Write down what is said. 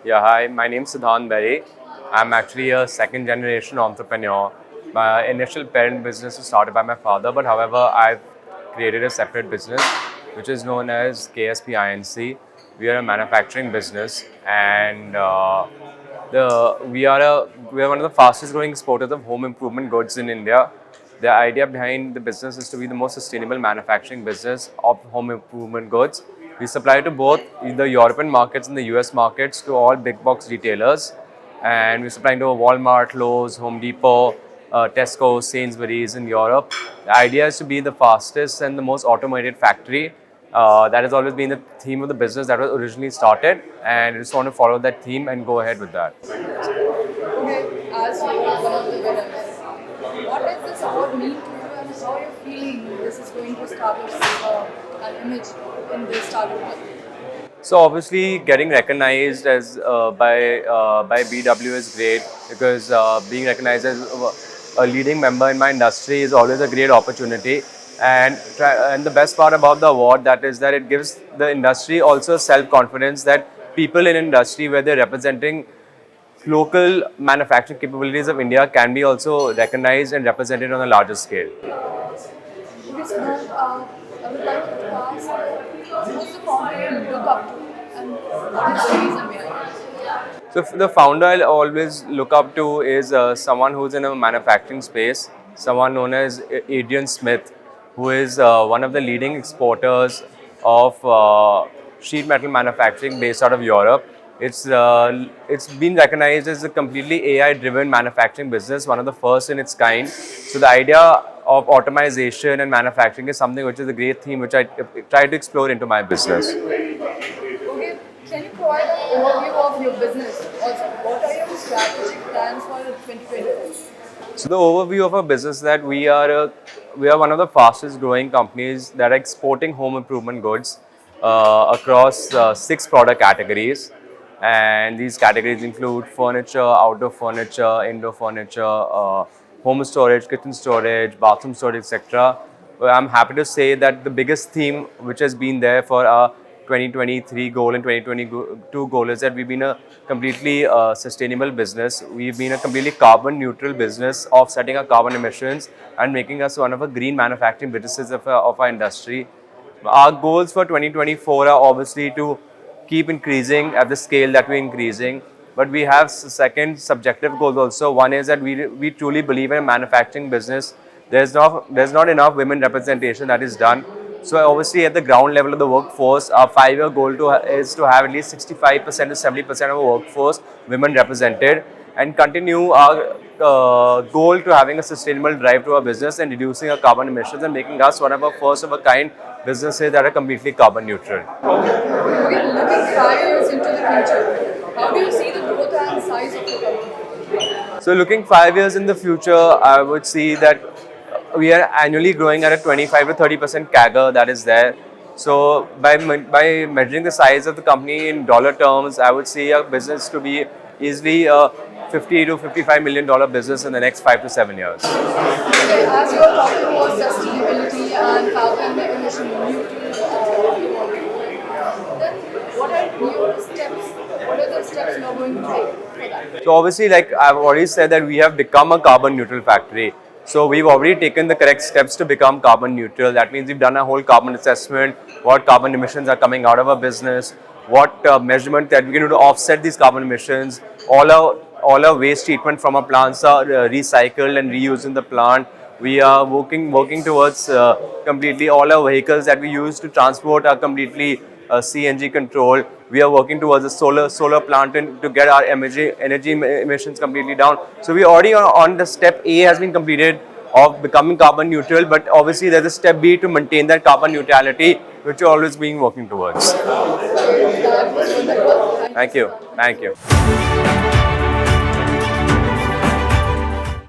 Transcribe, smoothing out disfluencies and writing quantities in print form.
Yeah, hi, my name is Siddhant Bery. I'm actually a second generation entrepreneur. My initial parent business was started by my father, but however, I've created a separate business which is known as KSP INC. We are a manufacturing business and we are one of the fastest growing exporters of home improvement goods in India. The idea behind the business is to be the most sustainable manufacturing business of home improvement goods. We supply to both the European markets and the US markets to all big box retailers. And we're supplying to Walmart, Lowe's, Home Depot, Tesco, Sainsbury's in Europe. The idea is to be the fastest and the most automated factory. That has always been the theme of the business that was originally started, and I just want to follow that theme and go ahead with that. Okay, as you are one of the winners, what does this award mean to you and how are you feeling this is going to establish an image in this target market? So obviously, getting recognized as by BW is great because being recognized as a leading member in my industry is always a great opportunity. And the best part about the award that is that it gives the industry also self-confidence that people in industry where they're representing local manufacturing capabilities of India can be also recognized and represented on a larger scale. Okay, so now I would like to ask who's the founder you look up to and what is the reason behind it? So the founder I'll always look up to is someone who's in a manufacturing space, someone known as Adrian Smith, who is one of the leading exporters of sheet metal manufacturing based out of Europe. It's been recognized as a completely AI-driven manufacturing business, one of the first in its kind. So the idea of automation and manufacturing is something which is a great theme which I try to explore into my business. Okay, can you provide an overview of your business? Also, what are your strategic plans for 2024? So the overview of our business is that we are one of the fastest growing companies that are exporting home improvement goods across 6 product categories, and these categories include furniture, outdoor furniture, indoor furniture, home storage, kitchen storage, bathroom storage, etc. Well, I'm happy to say that the biggest theme which has been there for our 2023 goal and 2022 goal is that we've been a completely sustainable business. We've been a completely carbon neutral business, offsetting our carbon emissions and making us one of the green manufacturing businesses of our industry. Our goals for 2024 are obviously to keep increasing at the scale that we're increasing. But we have second subjective goals also. One is that we truly believe in a manufacturing business. There's not enough women representation that is done. So obviously at the ground level of the workforce, our 5-year goal is to have at least 65% to 70% of our workforce women represented, and continue our goal to having a sustainable drive to our business and reducing our carbon emissions and making us one of our first of a kind businesses that are completely carbon neutral. Okay, looking 5 years into the future, how do you see the growth and size of your company? So looking 5 years in the future, I would see that we are annually growing at a 25 to 30% CAGR that is there. So by measuring the size of the company in dollar terms, I would see our business to be easily a $50 to $55 million business in the next 5 to 7 years. Okay, as you are talking about sustainability and carbon emission neutral, then what are your steps? What are the steps you are going to take for that? So obviously, like I've already said that we have become a carbon neutral factory. So we've already taken the correct steps to become carbon neutral. That means we've done a whole carbon assessment, what carbon emissions are coming out of our business, what measurement that we can do to offset these carbon emissions. All our waste treatment from our plants are recycled and reused in the plant. We are working towards completely all our vehicles that we use to transport are completely CNG controlled. We are working towards a solar plant to get our energy emissions completely down. So we already on the step A has been completed of becoming carbon neutral, but obviously there's a step B to maintain that carbon neutrality, which we're always been working towards. That was wonderful. Thank you. Thank you.